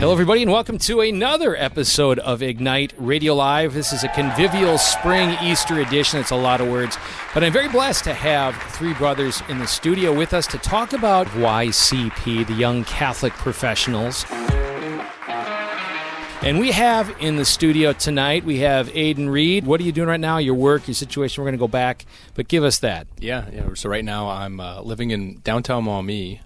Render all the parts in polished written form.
Hello, everybody, and welcome to another episode of Ignite Radio Live. This is a convivial spring Easter edition. It's a lot of words, but I'm very blessed to have three brothers in the studio with us to talk about YCP, the Young Catholic Professionals. And we have in the studio tonight, we have Aiden Reed. What are you doing right now? Your work, your situation. We're going to go back, but give us that. Yeah. So right now I'm living in downtown Maumee.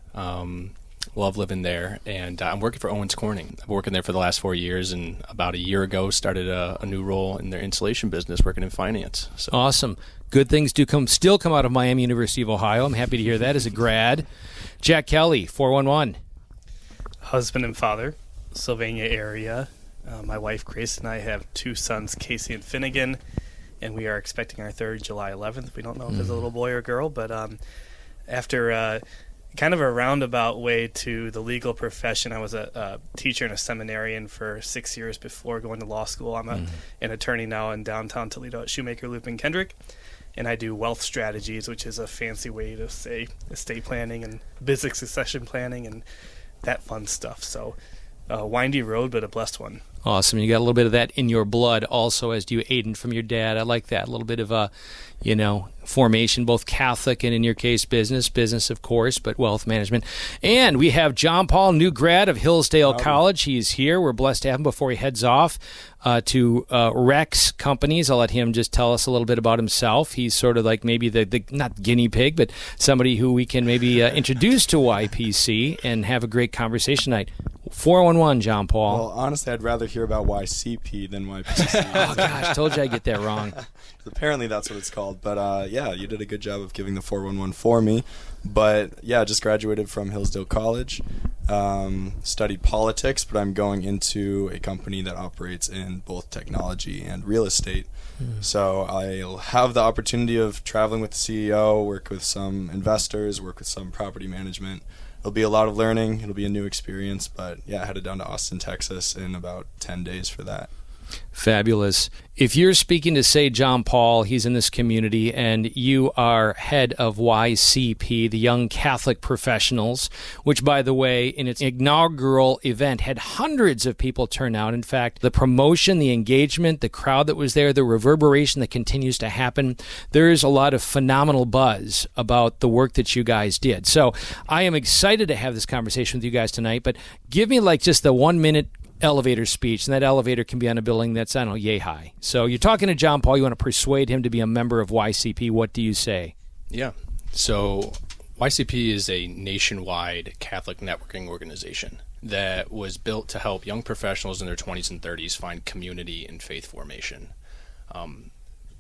Love living there, and I'm working for Owens Corning. I've been working there for the last 4 years, and about a year ago started a new role in their installation business, working in finance. So. Awesome. Good things do still come out of Miami University of Ohio. I'm happy to hear that as a grad. Jack Kelly, 411. Husband and father, Sylvania area. My wife Grace and I have two sons, Casey and Finnegan, and we are expecting our third July 11th. We don't know if it's a little boy or girl, but after kind of a roundabout way to the legal profession, I was a teacher and a seminarian for 6 years before going to law school. I'm an attorney now in downtown Toledo at Shoemaker, Loop, and Kendrick, and I do wealth strategies, which is a fancy way to say estate planning and business succession planning and that fun stuff. So windy road, but a blessed one. Awesome. You got a little bit of that in your blood also, as do you, Aiden, from your dad. I like that. A little bit of formation, both Catholic and, in your case, business, of course, but wealth management. And we have John Paul, new grad of Hillsdale College. He's here. We're blessed to have him before he heads off to Rex Companies. I'll let him just tell us a little bit about himself. He's sort of like maybe the not guinea pig, but somebody who we can maybe introduce to YPC and have a great conversation tonight. 411, John Paul. Well, honestly, I'd rather hear about YCP than YPC. Oh, gosh, told you I'd get that wrong. Apparently that's what it's called. But, yeah, you did a good job of giving the 411 for me. But, yeah, just graduated from Hillsdale College, studied politics, but I'm going into a company that operates in both technology and real estate. So I'll have the opportunity of traveling with the CEO, work with some investors, work with some property management. It'll be a lot of learning. It'll be a new experience. But, yeah, headed down to Austin, Texas in about 10 days for that. Fabulous. If you're speaking to, say, John Paul, he's in this community, and you are head of YCP, the Young Catholic Professionals, which, by the way, in its inaugural event had hundreds of people turn out. In fact, the promotion, the engagement, the crowd that was there, the reverberation that continues to happen, there's a lot of phenomenal buzz about the work that you guys did. So I am excited to have this conversation with you guys tonight, but give me like just the 1 minute elevator speech, and that elevator can be on a building that's, I don't know, yay high. So you're talking to John Paul, you want to persuade him to be a member of YCP. What do you say? Yeah. So YCP is a nationwide Catholic networking organization that was built to help young professionals in their 20s and 30s find community and faith formation.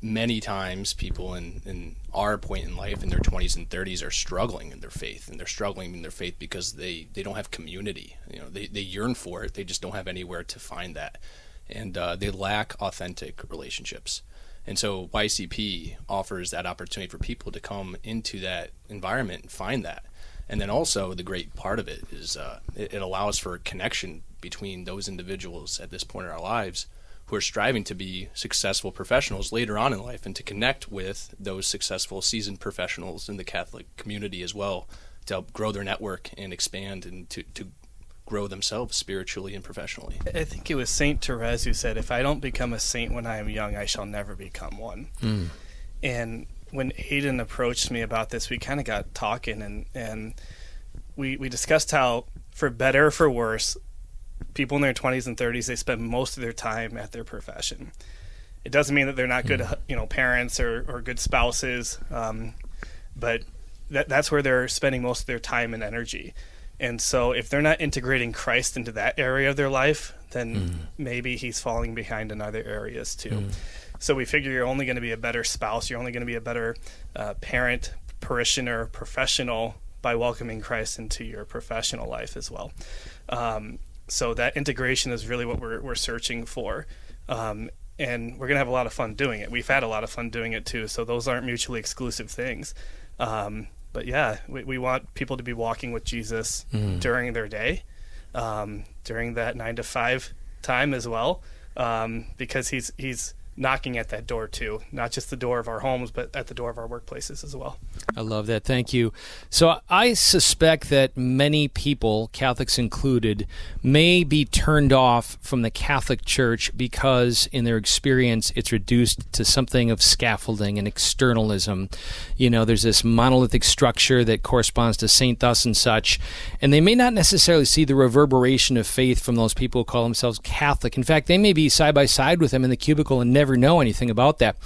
Many times people in our point in life in their 20s and 30s are struggling in their faith, and they're struggling in their faith because they don't have community. They yearn for it, they just don't have anywhere to find that, and they lack authentic relationships. And so YCP offers that opportunity for people to come into that environment and find that. And then also the great part of it is it allows for a connection between those individuals at this point in our lives who are striving to be successful professionals later on in life, and to connect with those successful seasoned professionals in the Catholic community as well, to help grow their network and expand and to grow themselves spiritually and professionally. I think it was Saint Therese who said, if I don't become a saint when I am young, I shall never become one. And when Aiden approached me about this, we kind of got talking, and we discussed how, for better or for worse, people in their 20s and 30s, they spend most of their time at their profession. It doesn't mean that they're not good, parents or good spouses, but that's where they're spending most of their time and energy. And so if they're not integrating Christ into that area of their life, then maybe he's falling behind in other areas too. So we figure you're only going to be a better spouse, you're only going to be a better parent, parishioner, professional by welcoming Christ into your professional life as well. So that integration is really what we're searching for. And we're going to have a lot of fun doing it. We've had a lot of fun doing it too, so those aren't mutually exclusive things. But yeah, we want people to be walking with Jesus during their day, during that 9 to 5 time as well, because he's knocking at that door too, not just the door of our homes, but at the door of our workplaces as well. I love that. Thank you. So I suspect that many people, Catholics included, may be turned off from the Catholic Church because in their experience it's reduced to something of scaffolding and externalism. You know, there's this monolithic structure that corresponds to Saint thus and such, and they may not necessarily see the reverberation of faith from those people who call themselves Catholic. In fact, they may be side by side with them in the cubicle and never know anything about that.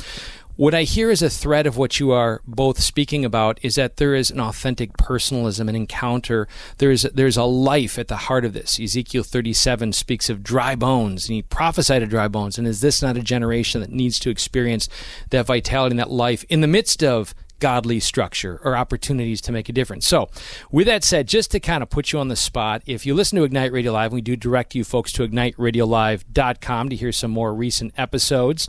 What I hear as a thread of what you are both speaking about is that there is an authentic personalism, an encounter. There's a life at the heart of this. Ezekiel 37 speaks of dry bones, and he prophesied of dry bones. And is this not a generation that needs to experience that vitality and that life in the midst of godly structure or opportunities to make a difference? So with that said, just to kind of put you on the spot, if you listen to Ignite Radio Live, we do direct you folks to igniteradiolive.com to hear some more recent episodes.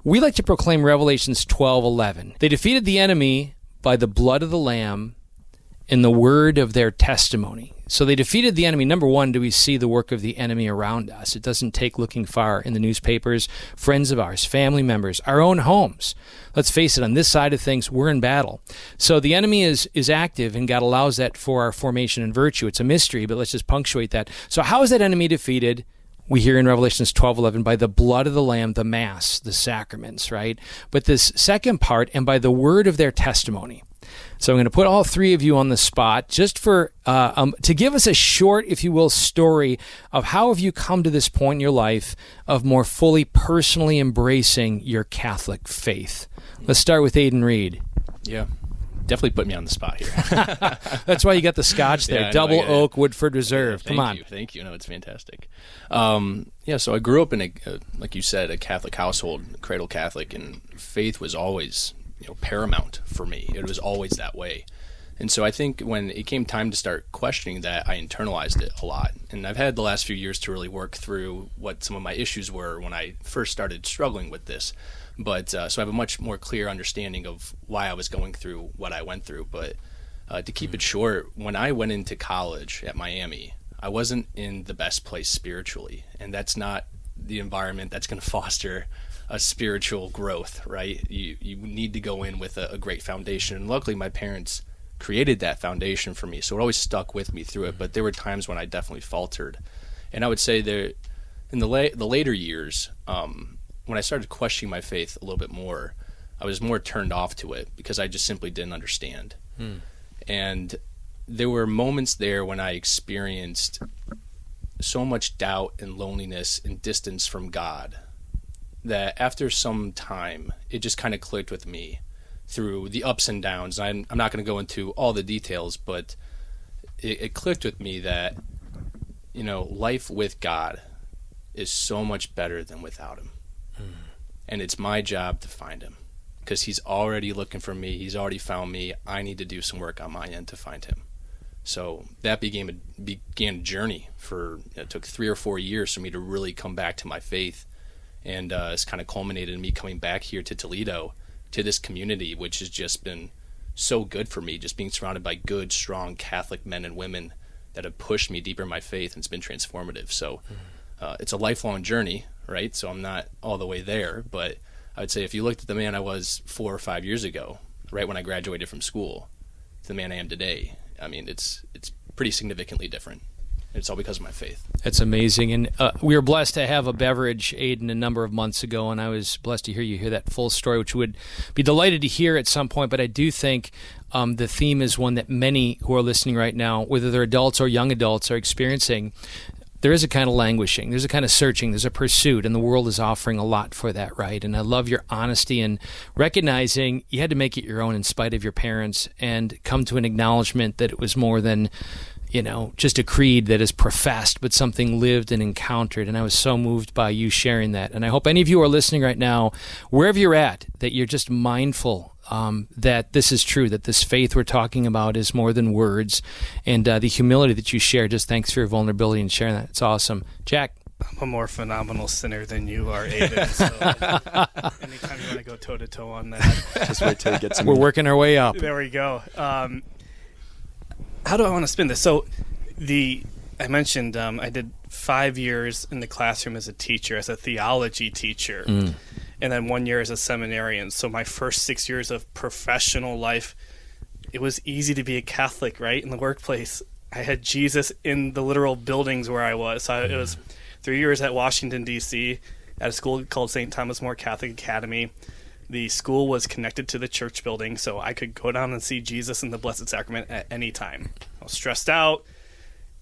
We like to proclaim Revelations 12:11. They defeated the enemy by the blood of the Lamb and the word of their testimony. So they defeated the enemy. Number one, do we see the work of the enemy around us? It doesn't take looking far in the newspapers, friends of ours, family members, our own homes. Let's face it, on this side of things, we're in battle. So the enemy is active, and God allows that for our formation and virtue. It's a mystery, but let's just punctuate that. So how is that enemy defeated? We hear in Revelations 12:11, by the blood of the Lamb, the Mass, the sacraments, right? But this second part, and by the word of their testimony. So I'm going to put all three of you on the spot just for to give us a short, if you will, story of how have you come to this point in your life of more fully personally embracing your Catholic faith. Let's start with Aiden Reed. Yeah. Definitely put me on the spot here. That's why you got the scotch there. Double Oak Woodford Reserve. Come on. Thank you. No, it's fantastic. So I grew up in like you said, a Catholic household, cradle Catholic, and faith was always paramount for me. It was always that way. And so I think when it came time to start questioning that, I internalized it a lot. And I've had the last few years to really work through what some of my issues were when I first started struggling with this. But so I have a much more clear understanding of why I was going through what I went through. But to keep it short, when I went into college at Miami, I wasn't in the best place spiritually. And that's not the environment that's going to foster a spiritual growth, right? You need to go in with a great foundation. And luckily, my parents created that foundation for me, so it always stuck with me through it. But there were times when I definitely faltered. And I would say there, in the later years, when I started questioning my faith a little bit more, I was more turned off to it because I just simply didn't understand. And there were moments there when I experienced so much doubt and loneliness and distance from God that after some time, it just kind of clicked with me through the ups and downs. I'm not going to go into all the details, but it clicked with me that, life with God is so much better than without him. And it's my job to find him because he's already looking for me. He's already found me. I need to do some work on my end to find him. So that began a journey it took 3 or 4 years for me to really come back to my faith. And it's kind of culminated in me coming back here to Toledo, to this community, which has just been so good for me, just being surrounded by good, strong Catholic men and women that have pushed me deeper in my faith, and it's been transformative. So it's a lifelong journey, right? So I'm not all the way there, but I would say if you looked at the man I was 4 or 5 years ago, right when I graduated from school, to the man I am today, I mean, it's pretty significantly different. It's all because of my faith. That's amazing. And we were blessed to have a beverage, Aiden, a number of months ago, and I was blessed to hear that full story, which would be delighted to hear at some point. But I do think the theme is one that many who are listening right now, whether they're adults or young adults, are experiencing. There is a kind of languishing, there's a kind of searching, there's a pursuit, and the world is offering a lot for that, right? And I love your honesty and recognizing you had to make it your own in spite of your parents and come to an acknowledgement that it was more than just a creed that is professed, but something lived and encountered. And I was so moved by you sharing that. And I hope any of you who are listening right now, wherever you're at, that you're just mindful that this is true, that this faith we're talking about is more than words. And the humility that you share, just thanks for your vulnerability and sharing that. It's awesome. Jack? I'm a more phenomenal sinner than you are, Aiden. So anytime you want to go toe-to-toe on that. Just wait till you get some. We're working our way up. There we go. How do I want to spin this? So I mentioned I did 5 years in the classroom as a teacher, as a theology teacher, and then 1 year as a seminarian. So my first 6 years of professional life, it was easy to be a Catholic, right? In the workplace, I had Jesus in the literal buildings where I was. So it was 3 years at Washington, D.C., at a school called St. Thomas More Catholic Academy. The school was connected to the church building, so I could go down and see Jesus in the Blessed Sacrament at any time. I was stressed out.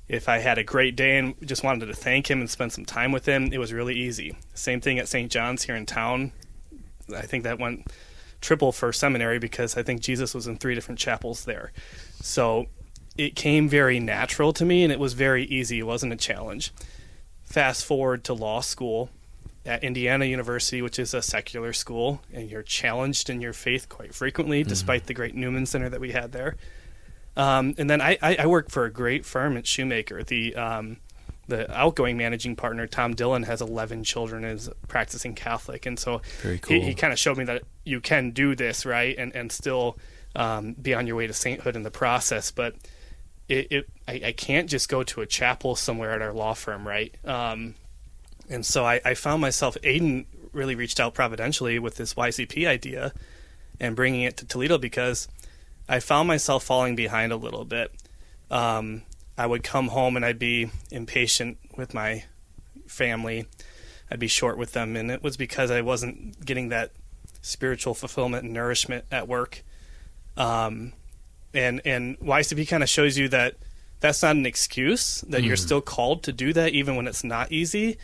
If I had a great day and just wanted to thank him and spend some time with him, it was really easy. Same thing at St. John's here in town. I think that went triple for seminary because I think Jesus was in 3 different chapels there. So it came very natural to me, and it was very easy. It wasn't a challenge. Fast forward to law school at Indiana University, which is a secular school, and you're challenged in your faith quite frequently, despite the great Newman Center that we had there. And then I work for a great firm at Shoemaker. The outgoing managing partner, Tom Dillon, has 11 children and is a practicing Catholic. And so Very cool. he kind of showed me that you can do this, right, and still be on your way to sainthood in the process. But I can't just go to a chapel somewhere at our law firm, right? And so I found myself, Aiden really reached out providentially with this YCP idea and bringing it to Toledo because I found myself falling behind a little bit. I would come home and I'd be impatient with my family. I'd be short with them, and it was because I wasn't getting that spiritual fulfillment and nourishment at work. And YCP kind of shows you that that's not an excuse, that you're still called to do that even when it's not easy.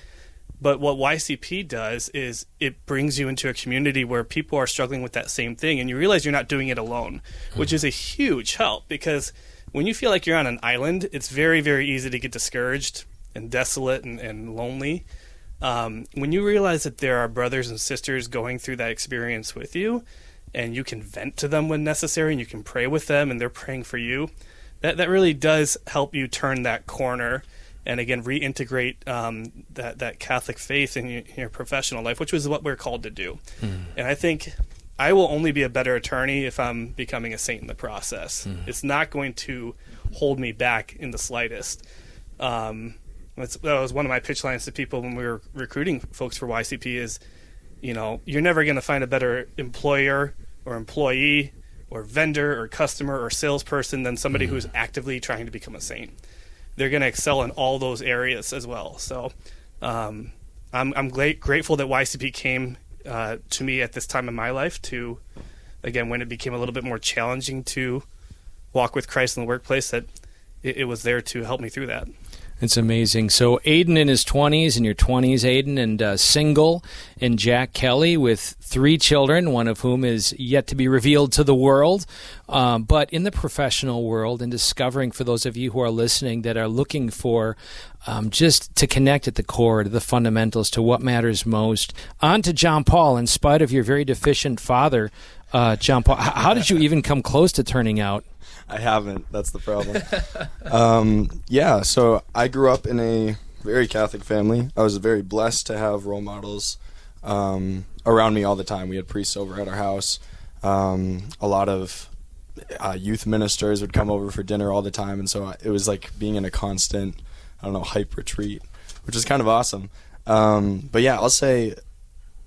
But what YCP does is it brings you into a community where people are struggling with that same thing, and you realize you're not doing it alone, which is a huge help, because when you feel like you're on an island, it's very, very easy to get discouraged and desolate and lonely. When you realize that there are brothers and sisters going through that experience with you, and you can vent to them when necessary, and you can pray with them, and they're praying for you, that really does help you turn that corner and again reintegrate that Catholic faith in your professional life, which was what we're called to do. And I think I will only be a better attorney if I'm becoming a saint in the process. It's not going to hold me back in the slightest. That was one of my pitch lines to people when we were recruiting folks for YCP is, you're never going to find a better employer or employee or vendor or customer or salesperson than somebody who's actively trying to become a saint. They're going to excel in all those areas as well. So I'm grateful that YCP came to me at this time in my life to, again, when it became a little bit more challenging to walk with Christ in the workplace, that it was there to help me through that. It's amazing. So Aiden in his 20s, in your 20s, Aiden, and single, and Jack Kelly with 3 children, one of whom is yet to be revealed to the world. But in the professional world, and discovering for those of you who are listening that are looking for just to connect at the core, to the fundamentals, to what matters most, on to John Paul, in spite of your very deficient father, John Paul, how did you even come close to turning out? I haven't. That's the problem. So I grew up in a very Catholic family. I was very blessed to have role models around me all the time. We had priests over at our house. A lot of youth ministers would come over for dinner all the time, and so it was like being in a constant, hype retreat, which is kind of awesome. But yeah, I'll say,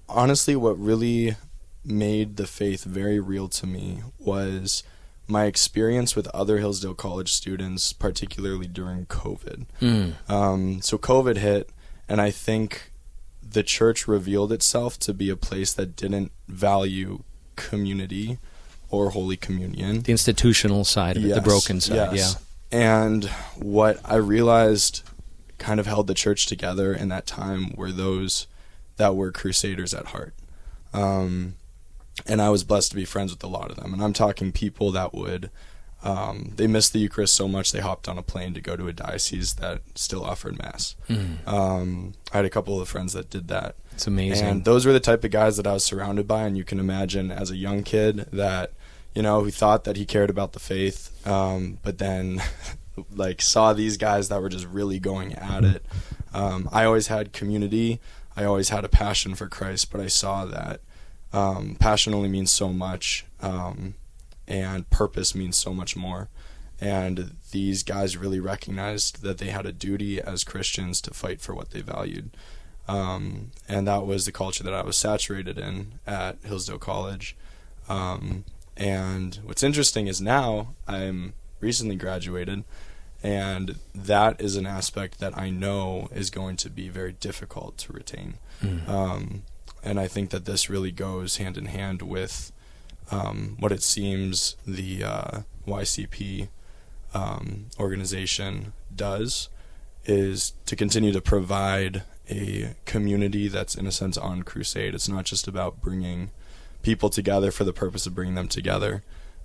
honestly, what really made the faith very real to me was my experience with other Hillsdale College students, particularly during COVID. So COVID hit, and I think the church revealed itself to be a place that didn't value community or Holy Communion. The institutional side of it, the broken side, yeah. And what I realized kind of held the church together in that time were those that were crusaders at heart. And I was blessed to be friends with a lot of them. And I'm talking people that would, they missed the Eucharist so much they hopped on a plane to go to a diocese that still offered Mass. I had a couple of friends that did that. It's amazing. And those were the type of guys that I was surrounded by. And you can imagine as a young kid that, who thought that he cared about the faith, but then saw these guys that were just really going at it. I always had community. I always had a passion for Christ, but I saw that passion only means so much, and purpose means so much more. And these guys really recognized that they had a duty as Christians to fight for what they valued. And that was the culture that I was saturated in at Hillsdale College. And what's interesting is now I'm recently graduated, and that is an aspect that I know is going to be very difficult to retain. And I think that this really goes hand in hand with what it seems the YCP organization does, is to continue to provide a community that's in a sense on crusade. It's not just about bringing people together for the purpose of bringing them together,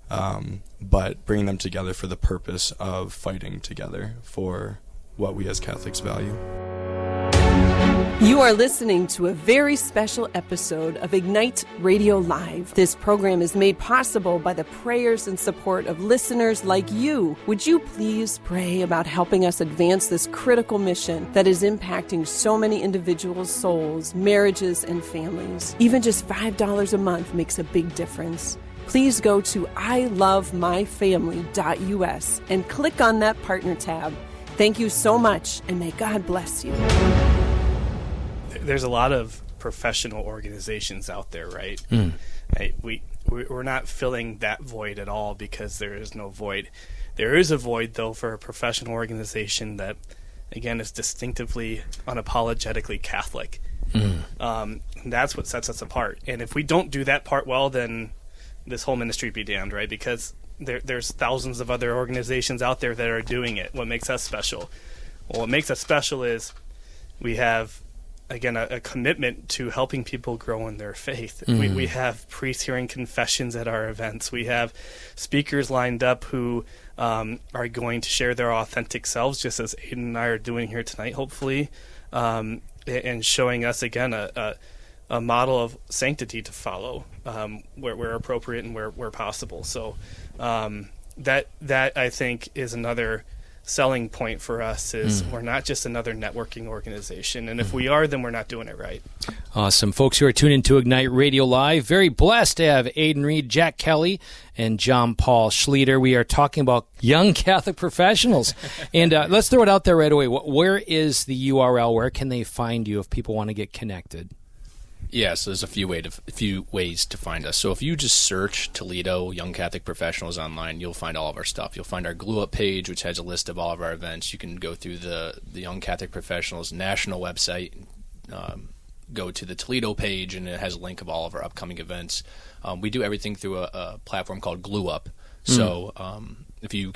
but bringing them together for the purpose of fighting together for what we as Catholics value. You are listening to a very special episode of Ignite Radio Live. This program is made possible by the prayers and support of listeners like you. Would you please pray about helping us advance this critical mission that is impacting so many individuals' souls, marriages, and families? Even just $5 a month makes a big difference. Please go to ilovemyfamily.us and click on that partner tab. Thank you so much, and may God bless you. There's a lot of professional organizations out there, right? Right, we're not filling that void at all, because there is no void. There is a void, though, for a professional organization that, again, is distinctively, unapologetically Catholic. That's what sets us apart. And if we don't do that part well, then this whole ministry be damned, right? Because there's thousands of other organizations out there that are doing it. What makes us special? Well, what makes us special is we have, again, a commitment to helping people grow in their faith. We have priests hearing confessions at our events. We have speakers lined up who are going to share their authentic selves, just as Aiden and I are doing here tonight, hopefully, and showing us, again, a model of sanctity to follow, where appropriate and where possible. So that I think is another selling point for us, is we're not just another networking organization, and if we are, then we're not doing it right. Awesome. Folks who are tuned into Ignite Radio Live, very blessed to have Aiden Reed, Jack Kelly, and John Paul Schlueter. We are talking about young Catholic professionals. And let's throw it out there right away. Where is the URL? Where can they find you if people want to get connected? Yeah, so there's a few ways to find us. So if you just search Toledo Young Catholic Professionals online, you'll find all of our stuff. You'll find our Glue Up page, which has a list of all of our events. You can go through the Young Catholic Professionals national website, go to the Toledo page, and it has a link of all of our upcoming events. We do everything through a platform called Glue Up. So if you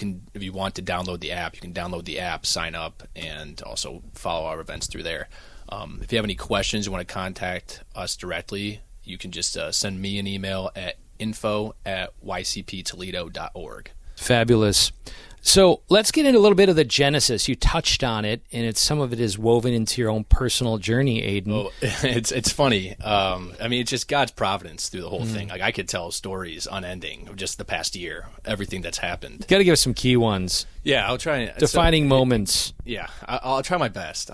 want to download the app, you can download the app, sign up, and also follow our events through there. If you have any questions, you want to contact us directly, you can just send me an email at info@ycptoledo.org. Fabulous. So let's get into a little bit of the genesis. You touched on it, and some of it is woven into your own personal journey, Aiden. Oh, it's funny. I mean, it's just God's providence through the whole thing. Like, I could tell stories unending of just the past year, everything that's happened. Got to give us some key ones. Yeah, I'll try. Defining moments. Yeah, I'll try my best.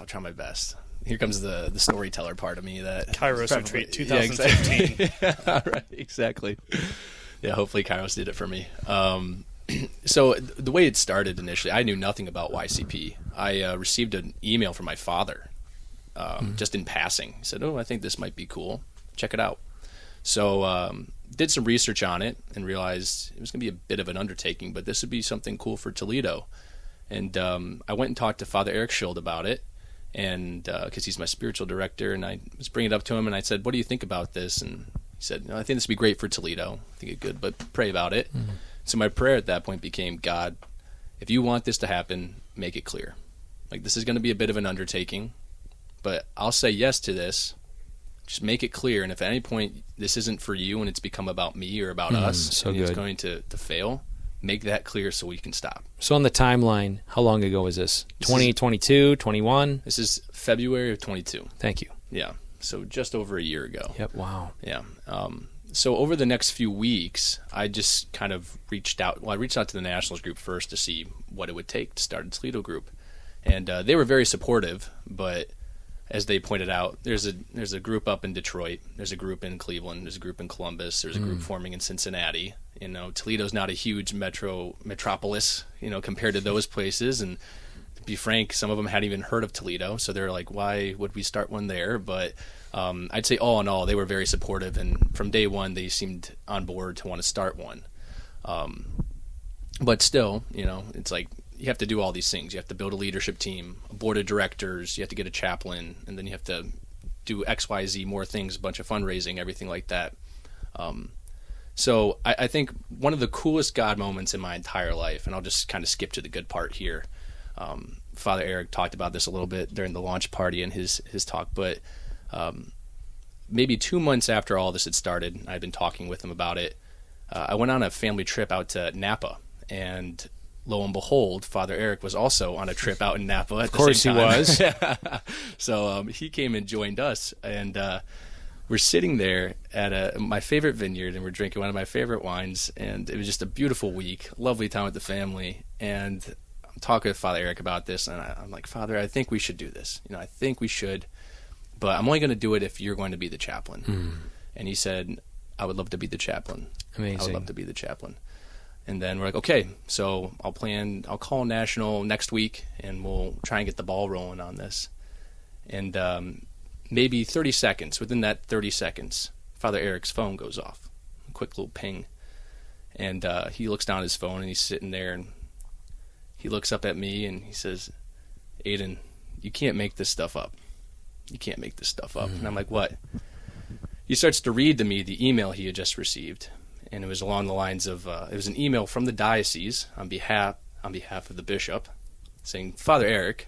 Here comes the storyteller part of me. That Kairos Retreat 2015. Yeah, right, exactly. Yeah, hopefully Kairos did it for me. So the way it started initially, I knew nothing about YCP. I received an email from my father, just in passing. He said, "Oh, I think this might be cool. Check it out." So did some research on it and realized it was going to be a bit of an undertaking, but this would be something cool for Toledo. And I went and talked to Father Eric Schild about it. And because he's my spiritual director, and I was bringing it up to him, and I said, "What do you think about this?" And he said, "I think this would be great for Toledo. I think it's good, but pray about it." So my prayer at that point became, "God, if you want this to happen, make it clear. Like, this is going to be a bit of an undertaking, but I'll say yes to this. Just make it clear. And if at any point this isn't for you and it's become about me or about us, and it's going to fail, make that clear so we can stop." So on the timeline, how long ago is this? 2022, 21? This is February of 22. Thank you. Yeah. So just over a year ago. Yep. Wow. Yeah. So over the next few weeks, I just kind of reached out. Well, I reached out to the Nationals group first to see what it would take to start a Toledo group. And they were very supportive, but as they pointed out, there's a group up in Detroit, there's a group in Cleveland, there's a group in Columbus, there's a group forming in Cincinnati, Toledo's not a huge metropolis, compared to those places. And to be frank, some of them hadn't even heard of Toledo. So they're like, why would we start one there? But I'd say all in all, they were very supportive. And from day one, they seemed on board to want to start one. But still, it's like you have to do all these things. You have to build a leadership team, a board of directors. You have to get a chaplain. And then you have to do X, Y, Z, more things, a bunch of fundraising, everything like that. So I think one of the coolest God moments in my entire life, and I'll just kind of skip to the good part here. Father Eric talked about this a little bit during the launch party in his talk, but maybe 2 months after all this had started, I'd been talking with him about it. I went on a family trip out to Napa, and lo and behold, Father Eric was also on a trip out in Napa at the same time. Of course he was. So he came and joined us, and we're sitting there at my favorite vineyard, and we're drinking one of my favorite wines, and it was just a beautiful week, lovely time with the family. And I'm talking with Father Eric about this, and I'm like, Father, I think we should do this. I think we should, but I'm only going to do it if you're going to be the chaplain. And he said, I would love to be the chaplain. Amazing. I would love to be the chaplain. And then we're like, okay, so I'll call National next week, and we'll try and get the ball rolling on this. And maybe 30 seconds, within that 30 seconds, Father Eric's phone goes off. A quick little ping. And he looks down at his phone, and he's sitting there, and he looks up at me, and he says, Aiden, you can't make this stuff up. You can't make this stuff up. And I'm like, what? He starts to read to me the email he had just received. And it was along the lines of, it was an email from the diocese on behalf of the bishop saying, Father Eric,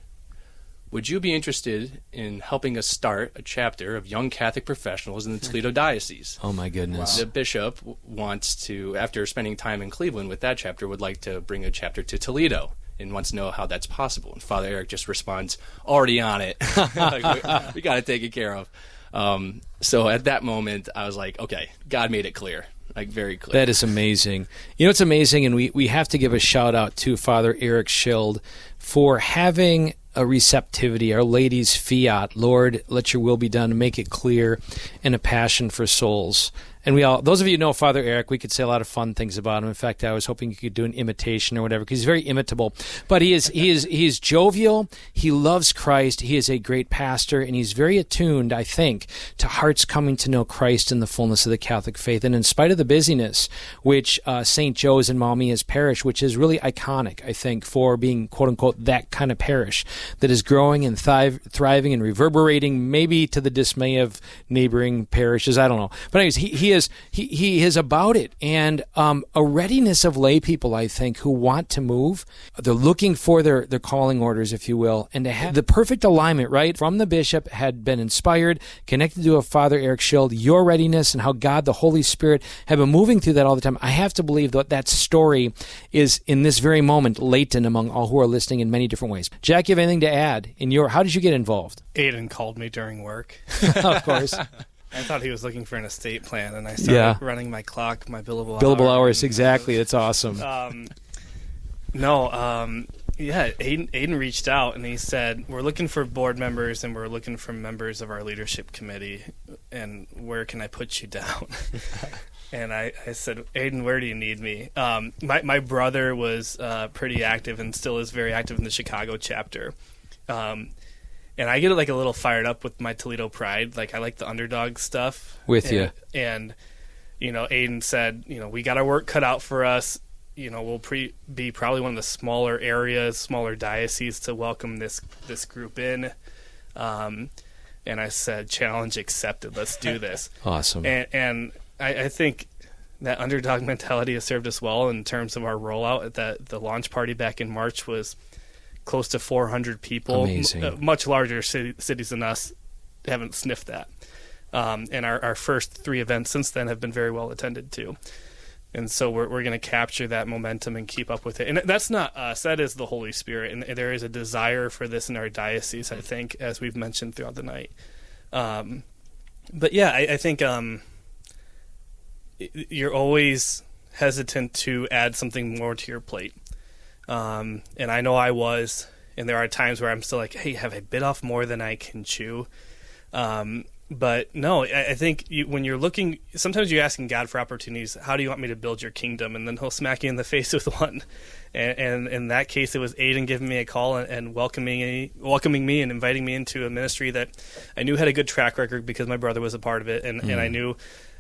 would you be interested in helping us start a chapter of young Catholic professionals in the Toledo Diocese? Oh, my goodness. Wow. The bishop wants to, after spending time in Cleveland with that chapter, would like to bring a chapter to Toledo and wants to know how that's possible. And Father Eric just responds, already on it. Like, we got it taken care of. So at that moment, I was like, okay, God made it clear. Like, very clear. That is amazing. It's amazing, and we have to give a shout-out to Father Eric Schild for having a receptivity, Our Lady's fiat, Lord, let your will be done, make it clear, and a passion for souls. And those of you who know Father Eric, we could say a lot of fun things about him. In fact, I was hoping you could do an imitation or whatever, because he's very imitable. But he is jovial. He loves Christ. He is a great pastor, and he's very attuned, I think, to hearts coming to know Christ in the fullness of the Catholic faith. And in spite of the busyness, which St. Joe's in Maumee is parish, which is really iconic, I think, for being, quote unquote, that kind of parish that is growing and thriving and reverberating, maybe to the dismay of neighboring parishes. I don't know. But anyways, he is about it, and a readiness of lay people, I think, who want to move. They're looking for their calling orders, if you will, and to have the perfect alignment, right, from the bishop, had been inspired, connected to a Father Eric Schild, your readiness and how God, the Holy Spirit, have been moving through that all the time. I have to believe that story is, in this very moment, latent among all who are listening in many different ways. Jack, you have anything to add? How did you get involved? Aiden called me during work. Of course. I thought he was looking for an estate plan, and I started running my clock, my billable hours. Exactly. That's awesome. Aiden reached out, and he said, we're looking for board members, and we're looking for members of our leadership committee, and where can I put you down? And I said, Aiden, where do you need me? My brother was pretty active and still is very active in the Chicago chapter. And I get like a little fired up with my Toledo pride. Like, I like the underdog stuff. You. And, Aiden said, we got our work cut out for us. We'll be probably one of the smaller areas, smaller dioceses to welcome this group in. And I said, challenge accepted. Let's do this. Awesome. And I think that underdog mentality has served us well in terms of our rollout. At the launch party back in March was close to 400 people. Amazing. Much larger cities than us haven't sniffed that. And our first 3 events since then have been very well attended too. And so we're going to capture that momentum and keep up with it. And that's not us. That is the Holy Spirit. And there is a desire for this in our diocese, I think, as we've mentioned throughout the night. But yeah, I think you're always hesitant to add something more to your plate. And I know I was, and there are times where I'm still like, hey, have I bit off more than I can chew? But no, I think when you're looking, sometimes you're asking God for opportunities. How do you want me to build your kingdom? And then he'll smack you in the face with one. And in that case, it was Aiden giving me a call and welcoming me and inviting me into a ministry that I knew had a good track record because my brother was a part of it. And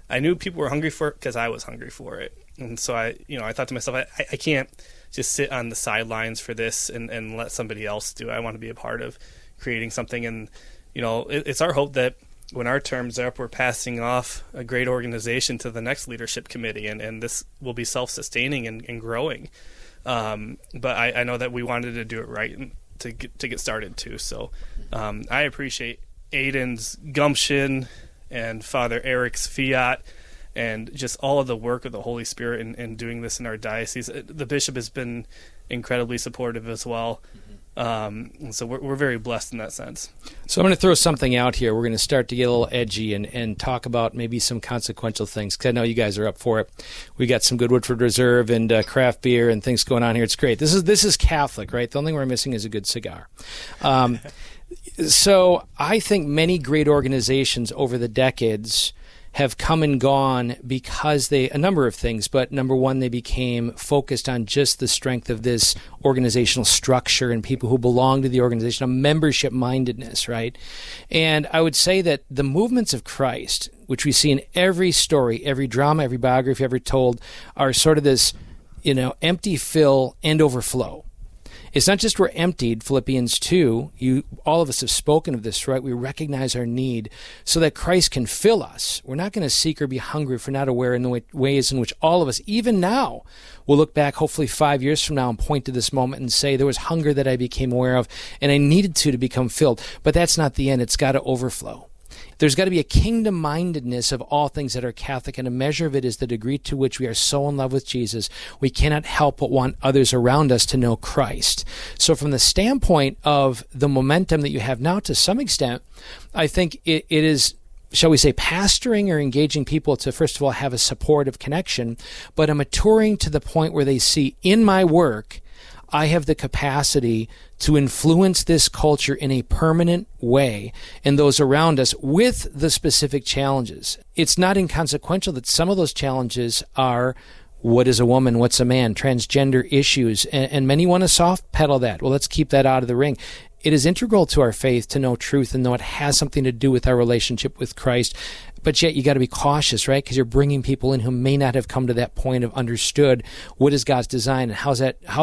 I knew people were hungry for it because I was hungry for it. And so I thought to myself, I can't just sit on the sidelines for this and let somebody else do it. I want to be a part of creating something. And, it's our hope that when our term's up, we're passing off a great organization to the next leadership committee, and this will be self-sustaining and growing. But I know that we wanted to do it right to get started too. So I appreciate Aiden's gumption and Father Eric's fiat and just all of the work of the Holy Spirit in doing this in our diocese. The bishop has been incredibly supportive as well. And so we're very blessed in that sense. So I'm going to throw something out here. We're going to start to get a little edgy and talk about maybe some consequential things, because I know you guys are up for it. We got some good Woodford Reserve and craft beer and things going on here. It's great. This is Catholic, right? The only thing we're missing is a good cigar. So I think many great organizations over the decades have come and gone because a number of things, but number one, they became focused on just the strength of this organizational structure and people who belong to the organization, a membership mindedness, right? And I would say that the movements of Christ, which we see in every story, every drama, every biography ever told, are sort of this, empty fill and overflow. It's not just we're emptied, Philippians 2, all of us have spoken of this, right? We recognize our need so that Christ can fill us. We're not going to seek or be hungry if we're not aware in the ways in which all of us, even now, will look back hopefully 5 years from now and point to this moment and say, there was hunger that I became aware of and I needed to become filled. But that's not the end. It's got to overflow. There's got to be a kingdom-mindedness of all things that are Catholic, and a measure of it is the degree to which we are so in love with Jesus, we cannot help but want others around us to know Christ. So from the standpoint of the momentum that you have now, to some extent, I think it is, shall we say, pastoring or engaging people to, first of all, have a supportive connection, but a maturing to the point where they see, in my work, I have the capacity to influence this culture in a permanent way and those around us with the specific challenges. It's not inconsequential that some of those challenges are, what is a woman, what's a man, transgender issues, and many want to soft pedal that. Well, let's keep that out of the ring. It is integral to our faith to know truth and know it has something to do with our relationship with Christ. But yet you got to be cautious, right? Because you're bringing people in who may not have come to that point of understood what is God's design and how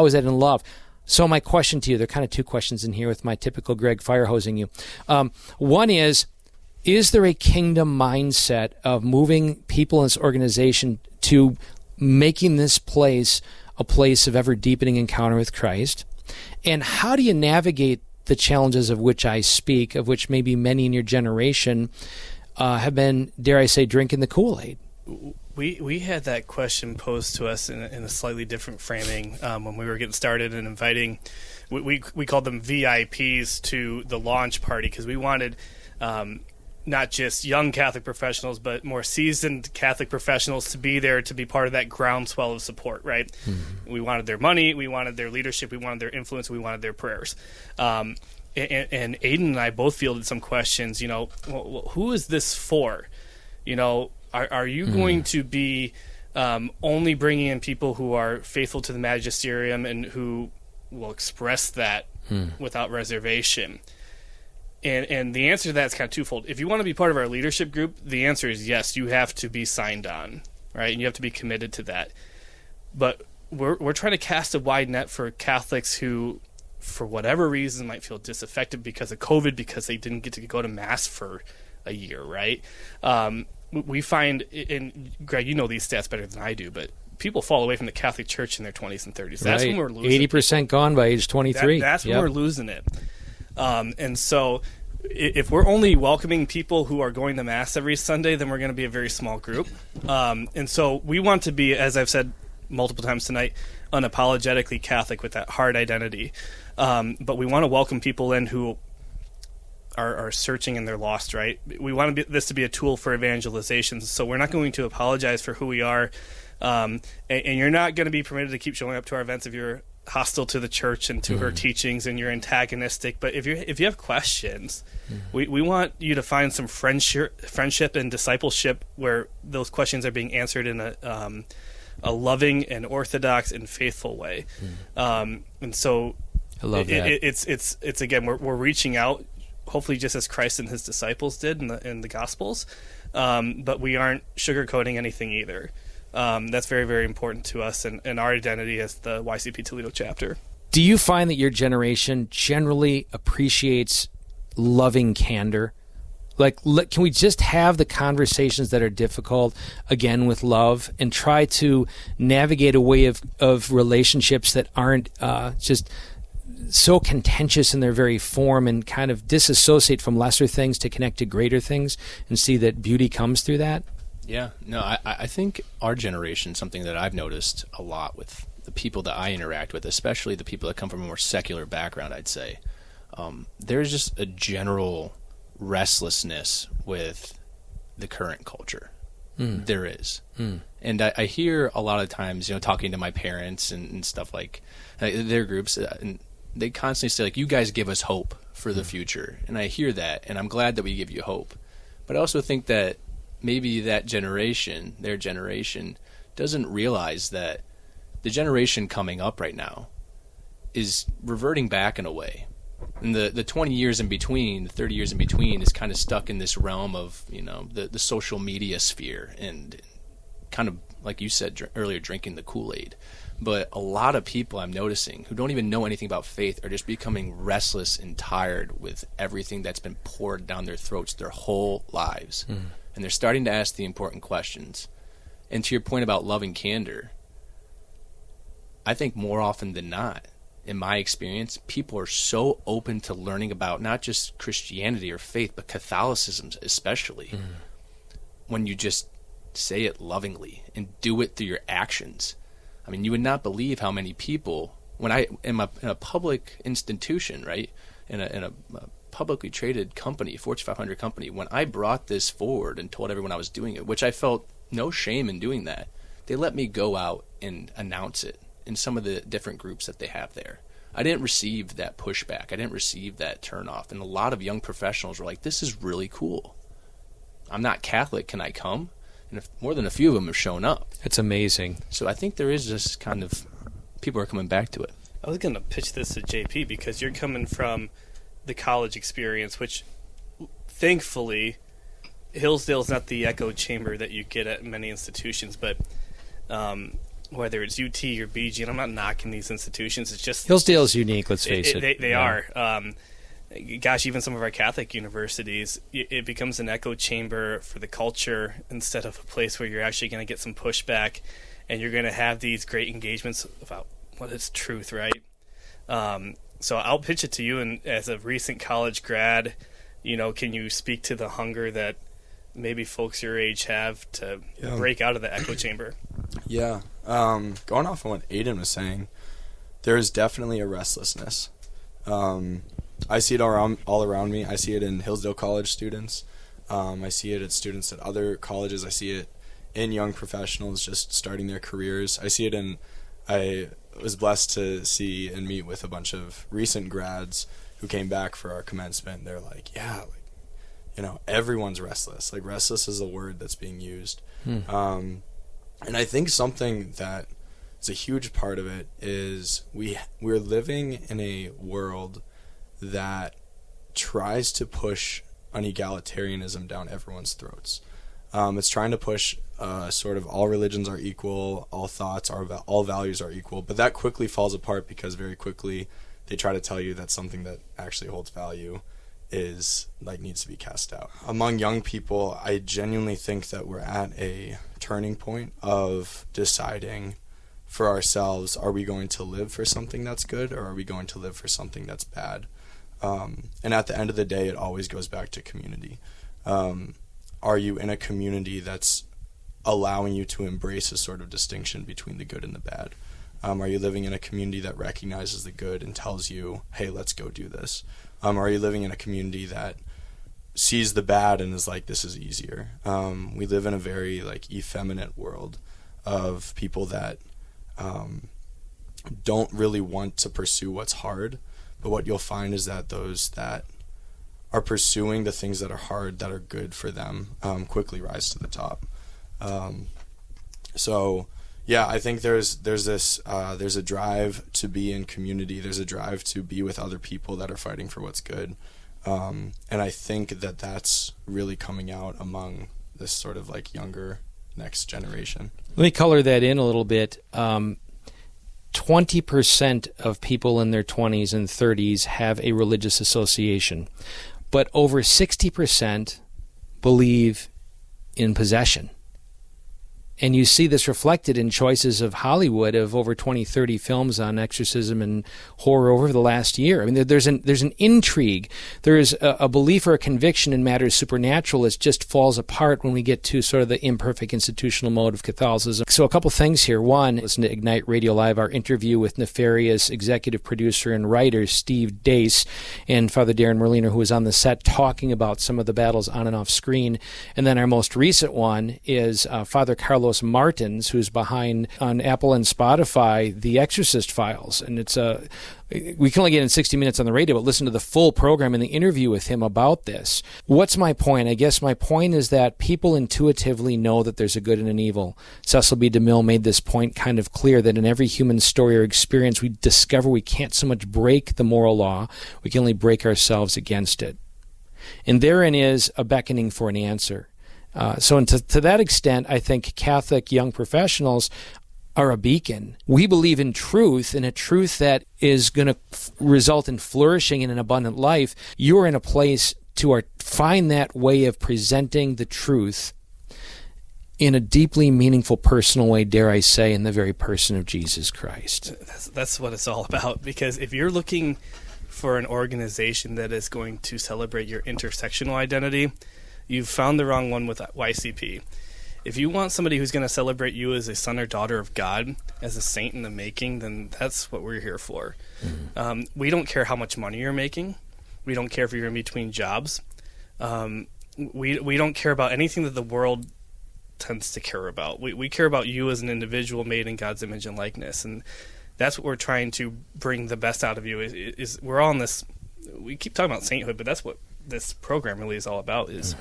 is that in love. So my question to you, there are kind of two questions in here with my typical Greg firehosing you. One is there a kingdom mindset of moving people in this organization to making this place a place of ever deepening encounter with Christ? And how do you navigate the challenges of which I speak, of which maybe many in your generation have been, dare I say, drinking the Kool-Aid? We had that question posed to us in a slightly different framing when we were getting started and inviting, we called them VIPs to the launch party, because we wanted not just young Catholic professionals, but more seasoned Catholic professionals to be there to be part of that groundswell of support, right? Mm-hmm. We wanted their money, we wanted their leadership, we wanted their influence, we wanted their prayers. And Aiden and I both fielded some questions, well, who is this for? Are you going to be only bringing in people who are faithful to the magisterium and who will express that without reservation? And the answer to that is kind of twofold. If you want to be part of our leadership group, the answer is yes, you have to be signed on, right? And you have to be committed to that. But we're trying to cast a wide net for Catholics who, for whatever reason, might feel disaffected because of COVID, because they didn't get to go to Mass for a year, right? We find, and Greg, you know these stats better than I do, but people fall away from the Catholic Church in their 20s and 30s. That's when we're losing 80% gone by age 23. That's when we're losing it. And so if we're only welcoming people who are going to Mass every Sunday, then we're going to be a very small group. And so we want to be, as I've said multiple times tonight, unapologetically Catholic with that hard identity. But we want to welcome people in who are searching and they're lost, right? We want this to be a tool for evangelization, so we're not going to apologize for who we are. And you're not going to be permitted to keep showing up to our events if you're hostile to the church and to her teachings, and you're antagonistic. But if you have questions, we want you to find some friendship and discipleship where those questions are being answered in a loving and orthodox and faithful way. And so I love that. It's again, we're reaching out, hopefully just as Christ and his disciples did in the Gospels, but we aren't sugarcoating anything either. That's very, very important to us and our identity as the YCP Toledo chapter. Do you find that your generation generally appreciates loving candor? Like, can we just have the conversations that are difficult, again, with love, and try to navigate a way of relationships that aren't just so contentious in their very form, and kind of disassociate from lesser things to connect to greater things and see that beauty comes through that? Yeah, no, I think our generation, something that I've noticed a lot with the people that I interact with, especially the people that come from a more secular background, I'd say, there's just a general restlessness with the current culture. There is. And I hear a lot of times, talking to my parents and stuff like their groups, and they constantly say, like, you guys give us hope for the future. And I hear that, and I'm glad that we give you hope. But I also think that maybe that generation, their generation, doesn't realize that the generation coming up right now is reverting back in a way. And the 20 years in between, the 30 years in between is kind of stuck in this realm of, the social media sphere and kind of, like you said earlier, drinking the Kool-Aid. But a lot of people I'm noticing who don't even know anything about faith are just becoming restless and tired with everything that's been poured down their throats their whole lives. And they're starting to ask the important questions. And to your point about loving candor, I think more often than not, in my experience, people are so open to learning about not just Christianity or faith, but Catholicism especially, when you just say it lovingly and do it through your actions. I mean, you would not believe how many people, when I am in a public institution, right, in a publicly traded company, Fortune 500 company, when I brought this forward and told everyone I was doing it, which I felt no shame in doing that, they let me go out and announce it in some of the different groups that they have there. I didn't receive that pushback. I didn't receive that turnoff. And a lot of young professionals were like, this is really cool. I'm not Catholic. Can I come? And more than a few of them have shown up. It's amazing. So I think there is this kind of, people are coming back to it. I was going to pitch this to JP because you're coming from the college experience, which thankfully Hillsdale's not the echo chamber that you get at many institutions, but whether it's UT or BG, and I'm not knocking these institutions, it's just Hillsdale's unique, let's face it. They are. Gosh, even some of our Catholic universities, it becomes an echo chamber for the culture instead of a place where you're actually going to get some pushback and you're going to have these great engagements about what is truth, right? So I'll pitch it to you, and as a recent college grad, can you speak to the hunger that maybe folks your age have to break out of the echo chamber? Yeah. Going off on what Aiden was saying, there's definitely a restlessness. I see it all around me. I see it in Hillsdale College students. I see it at students at other colleges. I see it in young professionals just starting their careers. I see it I was blessed to see and meet with a bunch of recent grads who came back for our commencement. They're like, everyone's restless. Like, restless is a word that's being used. And I think something that is a huge part of it is we're living in a world that tries to push an egalitarianism down everyone's throats. It's trying to push sort of all religions are equal, all thoughts are all values are equal, but that quickly falls apart because very quickly they try to tell you that something that actually holds value needs to be cast out. Among young people, I genuinely think that we're at a turning point of deciding for ourselves, are we going to live for something that's good or are we going to live for something that's bad? And at the end of the day, it always goes back to community. Are you in a community that's allowing you to embrace a sort of distinction between the good and the bad? Are you living in a community that recognizes the good and tells you, hey, let's go do this? Are you living in a community that sees the bad and is like, this is easier? We live in a very effeminate world of people that don't really want to pursue what's hard, but what you'll find is that those that are pursuing the things that are hard, that are good for them, quickly rise to the top. So yeah, I think there's a drive to be in community. There's a drive to be with other people that are fighting for what's good. And I think that that's really coming out among this sort of like younger next generation. Let me color that in a little bit. 20% of people in their 20s and 30s have a religious association, but over 60% believe in possession. And you see this reflected in choices of Hollywood of over 20, 30 films on exorcism and horror over the last year. I mean, there's an intrigue. There is a belief or a conviction in matters supernatural that just falls apart when we get to sort of the imperfect institutional mode of Catholicism. So a couple things here. One, listen to Ignite Radio Live, our interview with nefarious executive producer and writer Steve Dace and Father Darren Merliner, who was on the set talking about some of the battles on and off screen. And then our most recent one is Father Carlos Martins, who's behind on Apple and Spotify, The Exorcist Files. And it's we can only get in 60 minutes on the radio, but listen to the full program and the interview with him about this. What's my point? I guess my point is that people intuitively know that there's a good and an evil. Cecil B. DeMille made this point kind of clear, that in every human story or experience, we discover we can't so much break the moral law, we can only break ourselves against it. And therein is a beckoning for an answer. So to that extent, I think Catholic young professionals are a beacon. We believe in truth, and a truth that is going to result in flourishing in an abundant life. You're in a place to find that way of presenting the truth in a deeply meaningful, personal way, dare I say, in the very person of Jesus Christ. That's what it's all about, because if you're looking for an organization that is going to celebrate your intersectional identity, you've found the wrong one with YCP. If you want somebody who's going to celebrate you as a son or daughter of God, as a saint in the making, then that's what we're here for. Mm-hmm. We don't care how much money you're making. We don't care if you're in between jobs. We don't care about anything that the world tends to care about. We care about you as an individual made in God's image and likeness, and that's what we're trying to bring the best out of you. Is we're all in this. We keep talking about sainthood, but that's what this program really is all about. Is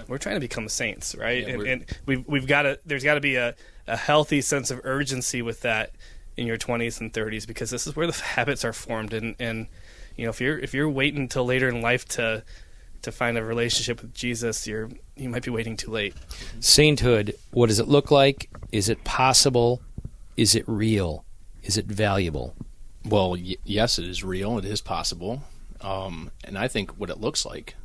we're trying to become saints, right? Yeah, and we've got to. There's got to be a healthy sense of urgency with that in your 20s and 30s, because this is where the habits are formed. And you know, if you're waiting until later in life to find a relationship with Jesus, you might be waiting too late. Sainthood. What does it look like? Is it possible? Is it real? Is it valuable? Well, yes, it is real. It is possible. And I think what it looks like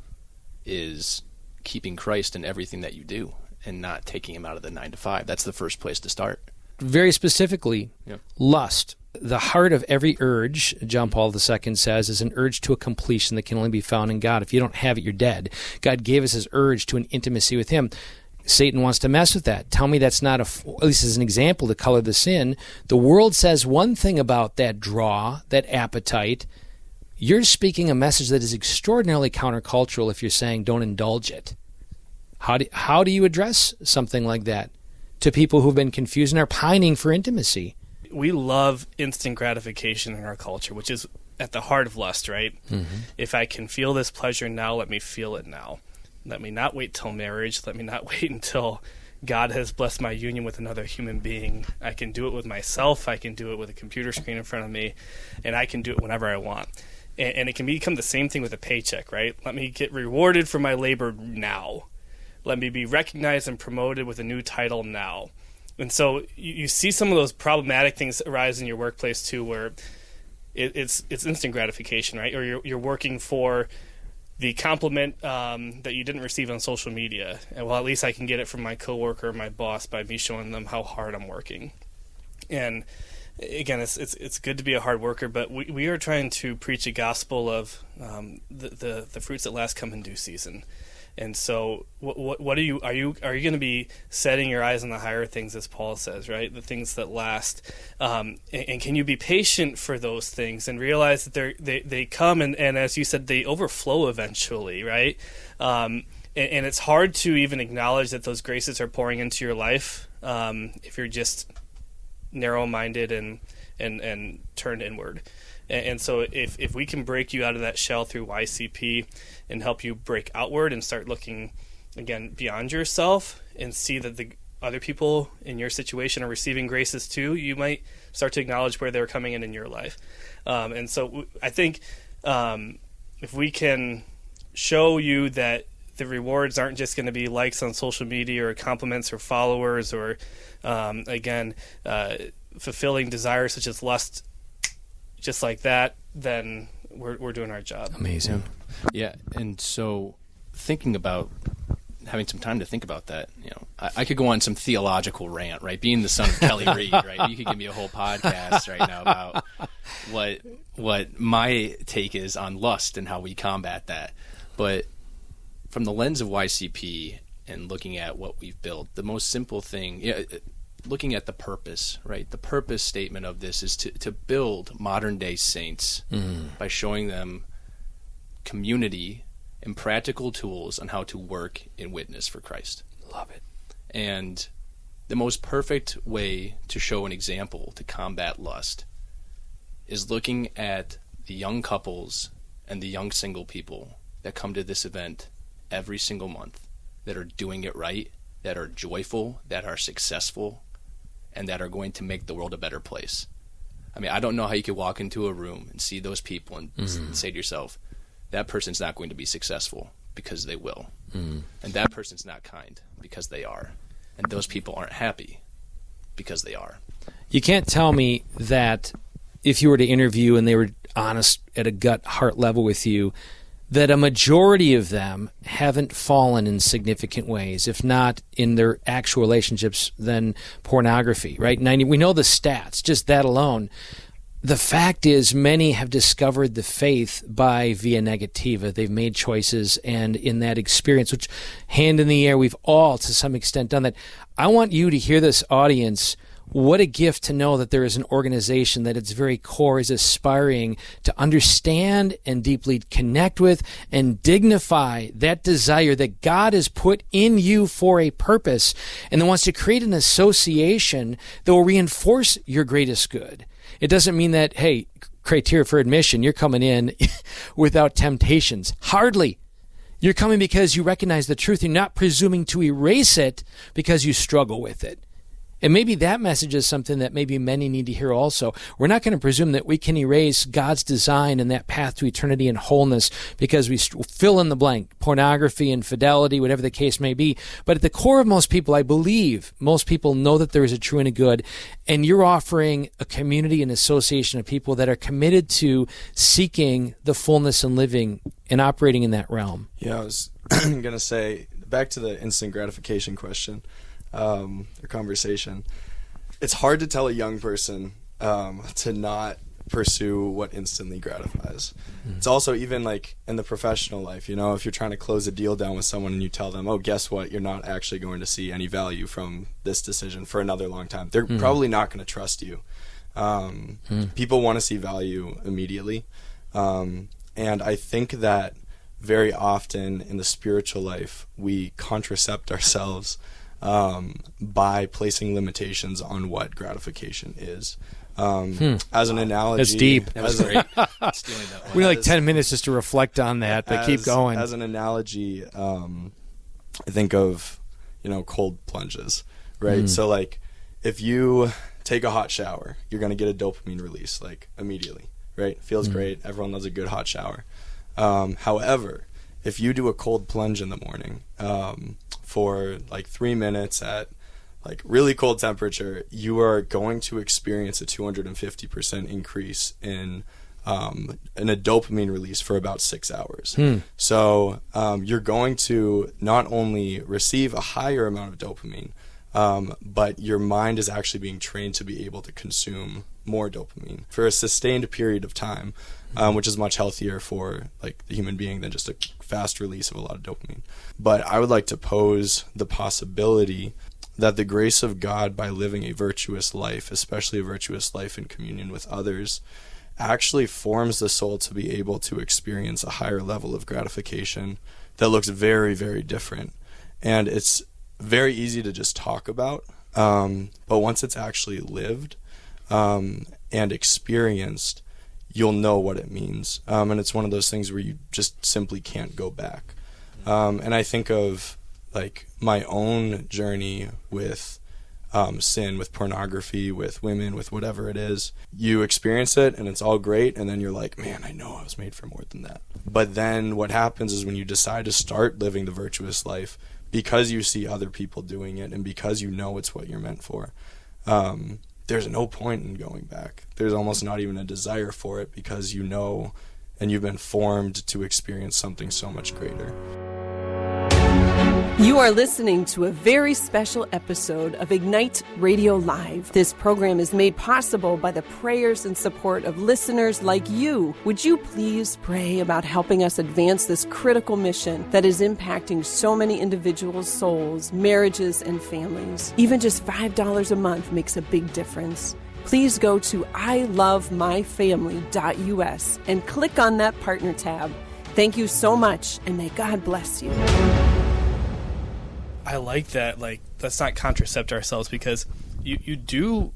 is keeping Christ in everything that you do and not taking him out of the 9 to 5. That's the first place to start. Very specifically, lust. The heart of every urge, John Paul II says, is an urge to a completion that can only be found in God. If you don't have it, you're dead. God gave us his urge to an intimacy with him. Satan wants to mess with that. Tell me that's not, at least as an example to color the sin. The world says one thing about that draw, that appetite. You're speaking a message that is extraordinarily countercultural if you're saying don't indulge it. How do you address something like that to people who've been confused and are pining for intimacy? We love instant gratification in our culture, which is at the heart of lust, right? Mm-hmm. If I can feel this pleasure now, let me feel it now. Let me not wait till marriage. Let me not wait until God has blessed my union with another human being. I can do it with myself. I can do it with a computer screen in front of me, and I can do it whenever I want. And it can become the same thing with a paycheck, right? Let me get rewarded for my labor now. Let me be recognized and promoted with a new title now. And so you see some of those problematic things arise in your workplace too, where it's instant gratification, right? Or you're working for the compliment that you didn't receive on social media. And, well, at least I can get it from my coworker or my boss by me showing them how hard I'm working. And again, it's good to be a hard worker, but we are trying to preach a gospel of the fruits that last come in due season. And so, what are you going to be setting your eyes on the higher things, as Paul says, right? The things that last, and can you be patient for those things and realize that they come and as you said, they overflow eventually, right? And it's hard to even acknowledge that those graces are pouring into your life if you're just narrow-minded and and turn inward. And so if we can break you out of that shell through YCP and help you break outward and start looking, again, beyond yourself and see that the other people in your situation are receiving graces too, you might start to acknowledge where they're coming in your life. And so I think if we can show you that the rewards aren't just going to be likes on social media or compliments or followers or, fulfilling desires such as lust, just like that, then we're doing our job. Amazing. Yeah, and so thinking about having some time to think about that, I could go on some theological rant, right? Being the son of Kelly Reed, right? You could give me a whole podcast right now about what my take is on lust and how we combat that. But from the lens of YCP and looking at what we've built, the most simple thing, looking at the purpose, right? The purpose statement of this is to build modern day saints by showing them community and practical tools on how to work and witness for Christ. Love it. And the most perfect way to show an example to combat lust is looking at the young couples and the young single people that come to this event every single month, that are doing it right, that are joyful, that are successful, and that are going to make the world a better place. I mean, I don't know how you could walk into a room and see those people and say to yourself, that person's not going to be successful, because they will. And that person's not kind, because they are. And those people aren't happy, because they are. You can't tell me that if you were to interview and they were honest at a gut heart level with you, that a majority of them haven't fallen in significant ways, if not in their actual relationships, then pornography, right? We know the stats, just that alone. The fact is, many have discovered the faith by via negativa. They've made choices, and in that experience, which hand in the air, we've all to some extent done that. I want you to hear this audience. What a gift to know that there is an organization that its very core is aspiring to understand and deeply connect with and dignify that desire that God has put in you for a purpose, and then wants to create an association that will reinforce your greatest good. It doesn't mean that, hey, criteria for admission, you're coming in without temptations. Hardly. You're coming because you recognize the truth. You're not presuming to erase it because you struggle with it. And maybe that message is something that maybe many need to hear also. We're not going to presume that we can erase God's design and that path to eternity and wholeness because we fill in the blank, pornography, infidelity, whatever the case may be. But at the core of most people, I believe most people know that there is a true and a good, and you're offering a community and association of people that are committed to seeking the fullness and living and operating in that realm. Yeah, I was going to say, back to the instant gratification question. Or conversation. It's hard to tell a young person to not pursue what instantly gratifies. It's also even like in the professional life, if you're trying to close a deal down with someone and you tell them, oh, guess what, you're not actually going to see any value from this decision for another long time. They're probably not going to trust you. People want to see value immediately. And I think that very often in the spiritual life, we contracept ourselves by placing limitations on what gratification is. As an analogy... That's deep. That was great. Stealing that one. We need like 10 minutes just to reflect on that, but keep going. As an analogy, I think of, cold plunges, right? So, like, if you take a hot shower, you're going to get a dopamine release, like, immediately, right? Feels great. Everyone loves a good hot shower. However, if you do a cold plunge in the morning, for like 3 minutes at like really cold temperature, you are going to experience a 250% increase in a dopamine release for about 6 hours. So you're going to not only receive a higher amount of dopamine, but your mind is actually being trained to be able to consume more dopamine for a sustained period of time, which is much healthier for like the human being than just a fast release of a lot of dopamine. But I would like to pose the possibility that the grace of God, by living a virtuous life, especially a virtuous life in communion with others, actually forms the soul to be able to experience a higher level of gratification that looks very, very different. And it's very easy to just talk about, but once it's actually lived, and experienced, you'll know what it means. And it's one of those things where you just simply can't go back. And I think of like my own journey with sin, with pornography, with women, with whatever it is. You experience it and it's all great, and then you're like, man, I know I was made for more than that. But then what happens is when you decide to start living the virtuous life, because you see other people doing it and because you know it's what you're meant for, there's no point in going back. There's almost not even a desire for it, because you know and you've been formed to experience something so much greater. You are listening to a very special episode of Ignite Radio Live. This program is made possible by the prayers and support of listeners like you. Would you please pray about helping us advance this critical mission that is impacting so many individuals' souls, marriages, and families? Even just $5 a month makes a big difference. Please go to ilovemyfamily.us and click on that partner tab. Thank you so much, and may God bless you. I like that. Like, let's not contracept ourselves, because you do,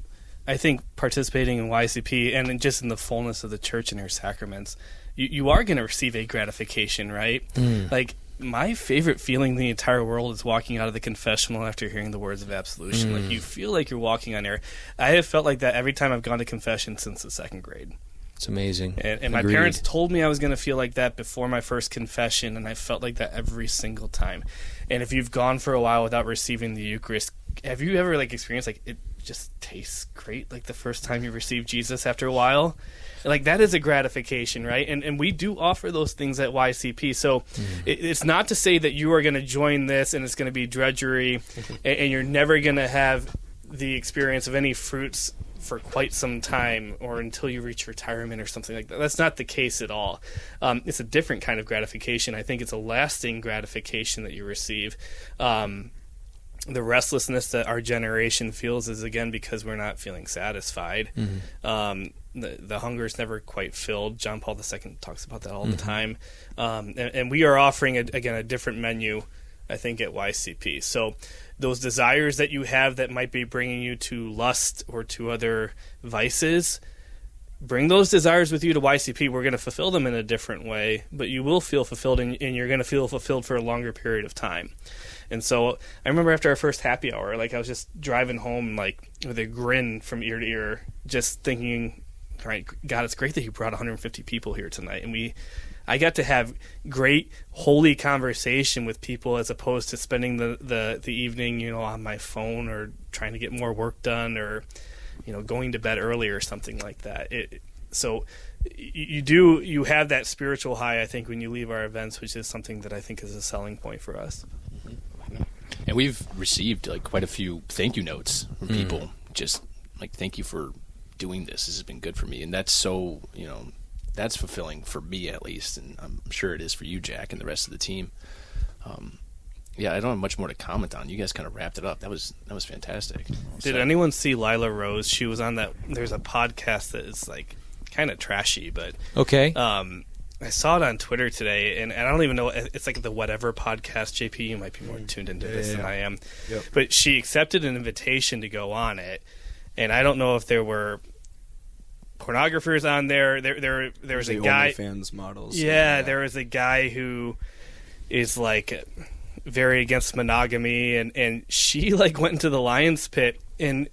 I think, participating in YCP and just in the fullness of the church and her sacraments, you are going to receive a gratification, right? Like, my favorite feeling in the entire world is walking out of the confessional after hearing the words of absolution. Like, you feel like you're walking on air. I have felt like that every time I've gone to confession since the second grade. It's amazing. And my parents told me I was going to feel like that before my first confession, and I felt like that every single time. And if you've gone for a while without receiving the Eucharist, have you ever experienced it just tastes great like the first time you receive Jesus after a while? Like, that is a gratification, right? And we do offer those things at YCP. So it's not to say that you are going to join this and it's going to be drudgery and you're never going to have the experience of any fruits for quite some time, or until you reach retirement or something like that. That's not the case at all. It's a different kind of gratification. I think it's a lasting gratification that you receive. The restlessness that our generation feels is, again, because we're not feeling satisfied. The hunger is never quite filled. John Paul II talks about that all the time. And we are offering, again, a different menu, I think, at YCP. So those desires that you have that might be bringing you to lust or to other vices, bring those desires with you to YCP. We're going to fulfill them in a different way, but you will feel fulfilled, and you're going to feel fulfilled for a longer period of time. And so I remember after our first happy hour, I was just driving home with a grin from ear to ear, just thinking, all right, God, it's great that you brought 150 people here tonight. And I got to have great, holy conversation with people, as opposed to spending the evening, on my phone or trying to get more work done, or, going to bed early or something like that. So you have that spiritual high, I think, when you leave our events, which is something that I think is a selling point for us. And we've received quite a few thank you notes from people, just thank you for doing this. This has been good for me. And that's so, that's fulfilling for me, at least, and I'm sure it is for you, Jack, and the rest of the team. I don't have much more to comment on. You guys kind of wrapped it up. That was fantastic. Did anyone see Lila Rose? She was on that. There's a podcast that is kind of trashy, but okay. I saw it on Twitter today, and I don't even know. It's the Whatever podcast. JP, you might be more tuned into this than I am. Yep. But she accepted an invitation to go on it, and I don't know if there were pornographers on there. There was a guy. OnlyFans models. Yeah, there was a guy who is very against monogamy, and she went into the lion's pit and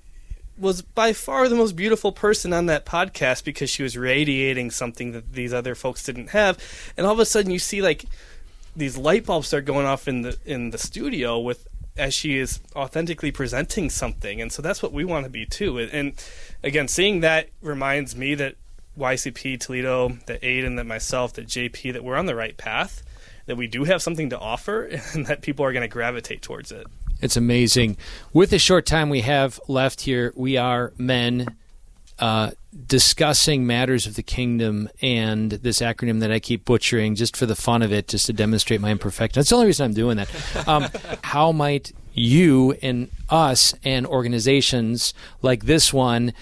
was by far the most beautiful person on that podcast, because she was radiating something that these other folks didn't have. And all of a sudden you see these light bulbs start going off in the studio as she is authentically presenting something. And so that's what we want to be too. And again, seeing that reminds me that YCP Toledo, that Aiden, that myself, that JP, that we're on the right path, that we do have something to offer, and that people are going to gravitate towards it. It's amazing. With the short time we have left here, we are men discussing matters of the kingdom and this acronym that I keep butchering just for the fun of it, just to demonstrate my imperfection. That's the only reason I'm doing that. How might you and us and organizations like this one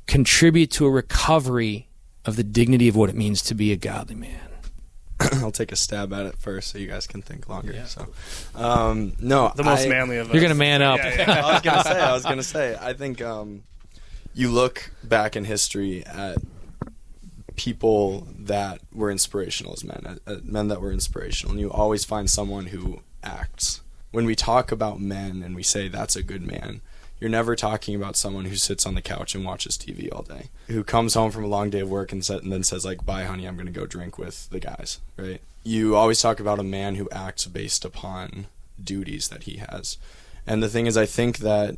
contribute to a recovery of the dignity of what it means to be a godly man? I'll take a stab at it first, so you guys can think longer. Yeah. So, the most manly of us. You're gonna man up. Yeah. I was gonna say. I think, you look back in history at people that were inspirational as men, at men that were inspirational, and you always find someone who acts. When we talk about men and we say that's a good man, you're never talking about someone who sits on the couch and watches TV all day, who comes home from a long day of work and then says, like, bye, honey, I'm going to go drink with the guys, right? You always talk about a man who acts based upon duties that he has. And the thing is, I think that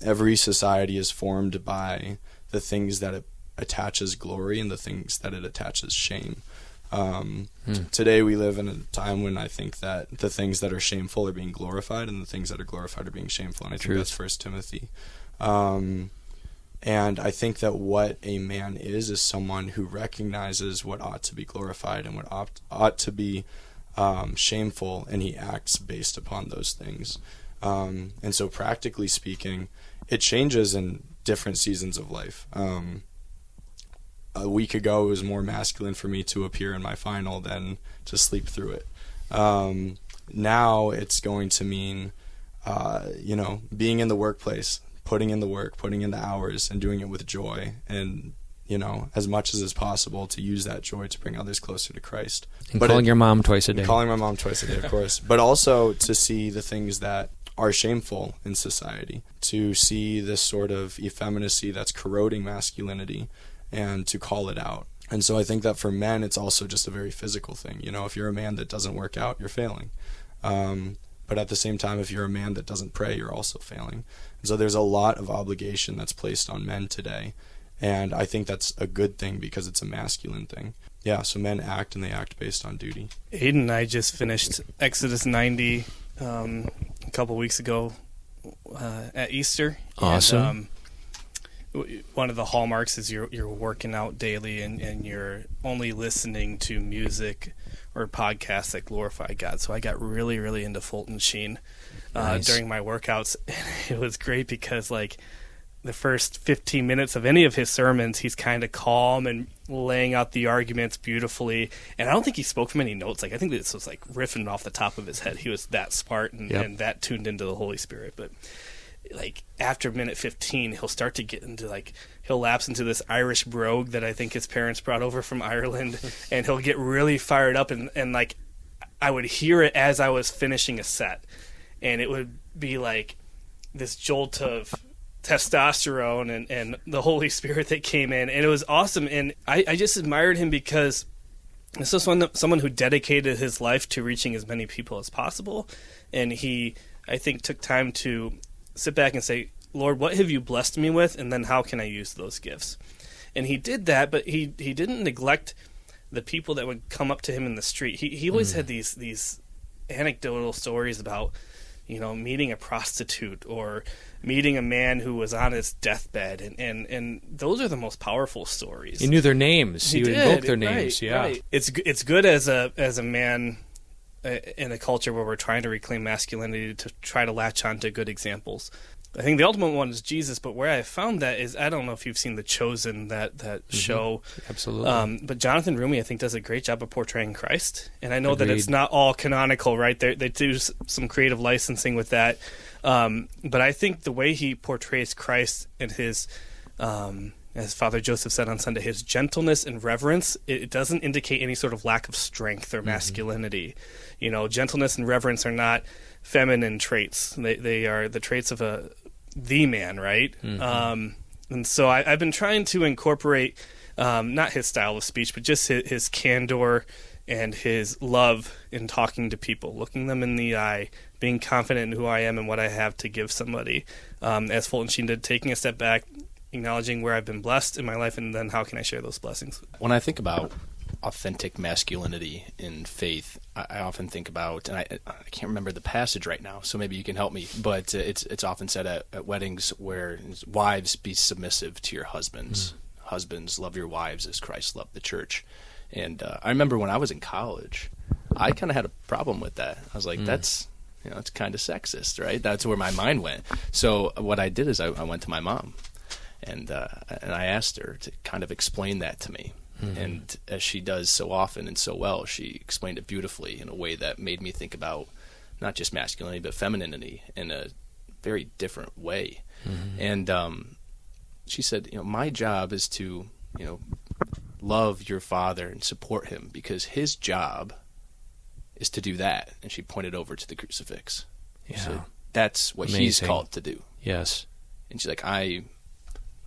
every society is formed by the things that it attaches glory and the things that it attaches shame. Today we live in a time when I think that the things that are shameful are being glorified and the things that are glorified are being shameful, and I think that's 1 Timothy. And I think that what a man is someone who recognizes what ought to be glorified and what ought to be shameful, and he acts based upon those things. And so practically speaking, it changes in different seasons of life. A week ago, it was more masculine for me to appear in my final than to sleep through it. Now it's going to mean, being in the workplace, putting in the work, putting in the hours, and doing it with joy, and, as much as is possible to use that joy to bring others closer to Christ. And calling your mom twice a day. Calling my mom twice a day, of course. But also to see the things that are shameful in society, to see this sort of effeminacy that's corroding masculinity, and to call it out. And so I think that for men, it's also just a very physical thing. If you're a man that doesn't work out, you're failing. But at the same time, if you're a man that doesn't pray, you're also failing. And so there's a lot of obligation that's placed on men today. And I think that's a good thing because it's a masculine thing. Yeah, so men act, and they act based on duty. Aiden and I just finished Exodus 90 a couple weeks ago at Easter. Awesome. And, one of the hallmarks is you're working out daily and you're only listening to music or podcasts that glorify God. So I got really, really into Fulton Sheen during my workouts. It was great because, like, the first 15 minutes of any of his sermons, he's kind of calm and laying out the arguments beautifully. And I don't think he spoke from any notes. Like, I think this was like riffing off the top of his head. He was that smart and that tuned into the Holy Spirit. But like after minute 15, he'll start to get into he'll lapse into this Irish brogue that I think his parents brought over from Ireland, and he'll get really fired up, and like I would hear it as I was finishing a set, and it would be like this jolt of testosterone and the Holy Spirit that came in, and it was awesome. And I just admired him because this was someone who dedicated his life to reaching as many people as possible, and he, I think, took time to sit back and say, Lord, what have you blessed me with, and then how can I use those gifts? And he did that, but he didn't neglect the people that would come up to him in the street. He always had these anecdotal stories about, meeting a prostitute or meeting a man who was on his deathbed, and those are the most powerful stories. He knew their names. He would invoke their names. Right, yeah, right. It's good as a man in a culture where we're trying to reclaim masculinity to try to latch on to good examples. I think the ultimate one is Jesus, but where I found that is, I don't know if you've seen The Chosen, that show. Absolutely. But Jonathan Rumi, I think, does a great job of portraying Christ. And I know Agreed. that it's not all canonical, right? They do some creative licensing with that. But I think the way he portrays Christ and his, as Father Joseph said on Sunday, his gentleness and reverence, it doesn't indicate any sort of lack of strength or masculinity. Gentleness and reverence are not feminine traits. They are the traits of the man, right? And so I've been trying to incorporate not his style of speech, but just his candor and his love in talking to people, looking them in the eye, being confident in who I am and what I have to give somebody. As Fulton Sheen did, taking a step back, acknowledging where I've been blessed in my life, and then how can I share those blessings? When I think about authentic masculinity in faith, I often think about, and I can't remember the passage right now, so maybe you can help me, but it's often said at weddings where wives, be submissive to your husbands. Husbands, love your wives as Christ loved the church. And I remember when I was in college, I kind of had a problem with that. I was like, that's, it's kind of sexist, right? That's where my mind went. So what I did is I went to my mom, and I asked her to kind of explain that to me. And as she does so often and so well, she explained it beautifully in a way that made me think about not just masculinity, but femininity in a very different way. And She said, my job is to, love your father and support him because his job is to do that. And she pointed over to the crucifix. Yeah. So that's what Amazing. he's called to do. Yes. And she's like, I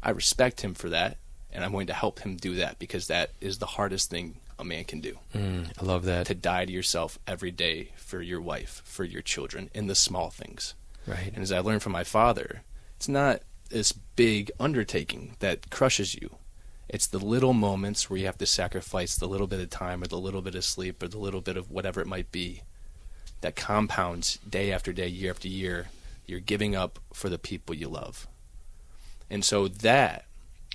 respect him for that, and I'm going to help him do that because that is the hardest thing a man can do. I love that. To die to yourself every day for your wife, for your children, in the small things. Right. And as I learned from my father, it's not this big undertaking that crushes you. It's the little moments where you have to sacrifice the little bit of time or the little bit of sleep or the little bit of whatever it might be that compounds day after day, year after year. You're giving up for the people you love. And so that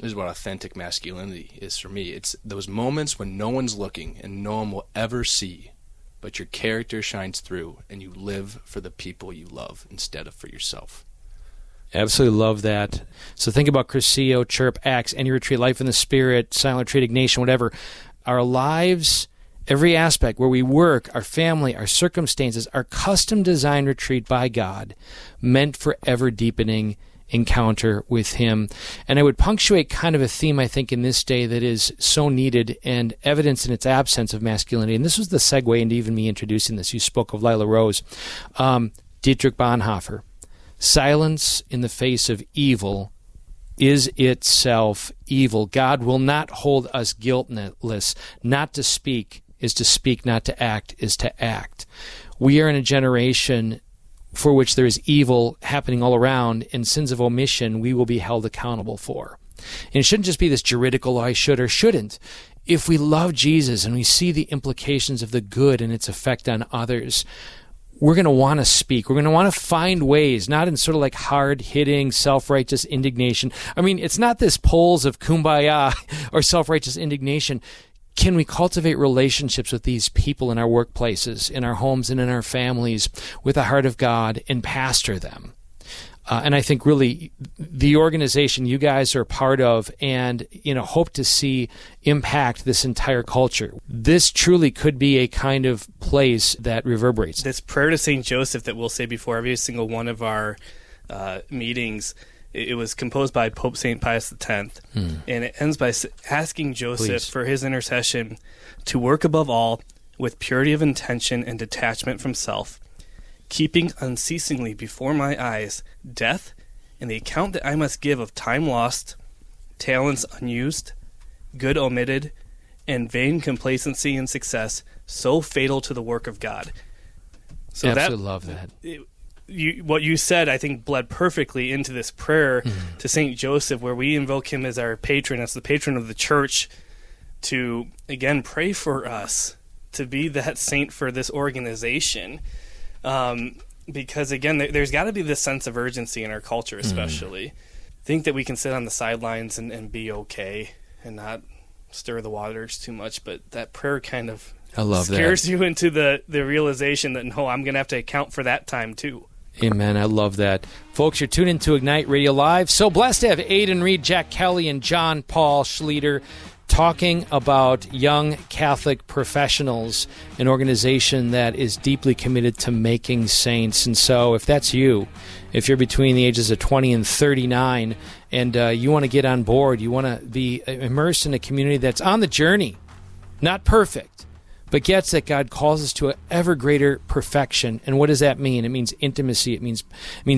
is what authentic masculinity is for me. It's those moments when no one's looking and no one will ever see, but your character shines through and you live for the people you love instead of for yourself. Absolutely love that. So think about Crescio, Chirp, Acts, Any Retreat, Life in the Spirit, Silent Retreat, Ignatian, whatever. Our lives, every aspect where we work, our family, our circumstances, our custom-designed retreat by God, meant for ever-deepening encounter with Him. And I would punctuate kind of a theme, I think, in this day that is so needed and evidence in its absence of masculinity. And this was the segue into even me introducing this. You spoke of Lila Rose. Dietrich Bonhoeffer. Silence in the face of evil is itself evil. God will not hold us guiltless. Not to speak is to speak, not to act is to act. We are in a generation for which there is evil happening all around, and sins of omission we will be held accountable for. And it shouldn't just be this juridical I should or shouldn't. If we love Jesus and we see the implications of the good and its effect on others, we're going to want to speak. We're going to want to find ways, not in sort of like hard-hitting, self-righteous indignation. I mean, it's not this polls of kumbaya or self-righteous indignation. Can we cultivate relationships with these people in our workplaces, in our homes, and in our families with the heart of God and pastor them? And I think really the organization you guys are part of and, hope to see impact this entire culture. This truly could be a kind of place that reverberates. This prayer to St. Joseph that we'll say before every single one of our meetings, it was composed by Pope St. Pius X, and it ends by asking Joseph for his intercession to work above all with purity of intention and detachment from self, keeping unceasingly before my eyes death and the account that I must give of time lost, talents unused, good omitted, and vain complacency in success so fatal to the work of God. So absolutely love that. What you said, I think, bled perfectly into this prayer to St. Joseph, where we invoke him as our patron, as the patron of the church, to, again, pray for us, to be that saint for this organization. Because, again, there's got to be this sense of urgency in our culture, especially. Think that we can sit on the sidelines and be okay and not stir the waters too much, but that prayer kind of scares you into the realization that, no, I'm going to have to account for that time, too. Amen. I love that. Folks, you're tuned into Ignite Radio Live. So blessed to have Aiden Reed, Jack Kelly, and John Paul Schlueter talking about young Catholic professionals, an organization that is deeply committed to making saints. And so if that's you, if you're between the ages of 20 and 39, and you want to get on board, you want to be immersed in a community that's on the journey, not perfect, but gets that God calls us to an ever greater perfection. And what does that mean? It means intimacy. It means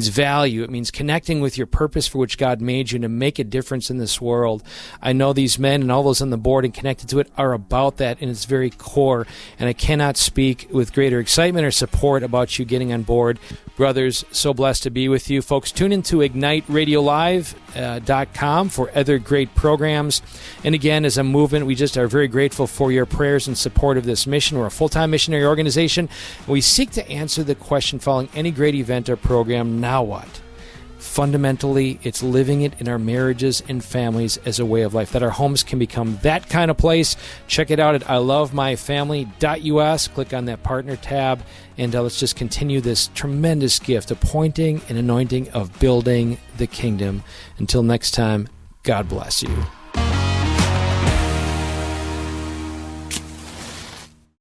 value. It means connecting with your purpose for which God made you to make a difference in this world. I know these men and all those on the board and connected to it are about that in its very core. And I cannot speak with greater excitement or support about you getting on board. Brothers, so blessed to be with you. Folks, tune into IgniteRadioLive.com for other great programs. And again, as a movement, we just are very grateful for your prayers and support of this mission. We're a full-time missionary organization. We seek to answer the question following any great event or program, now what? Fundamentally, it's living it in our marriages and families as a way of life, that our homes can become that kind of place. Check it out at ilovemyfamily.us. Click on that partner tab, and let's just continue this tremendous gift, appointing and anointing of building the kingdom. Until next time, God bless you.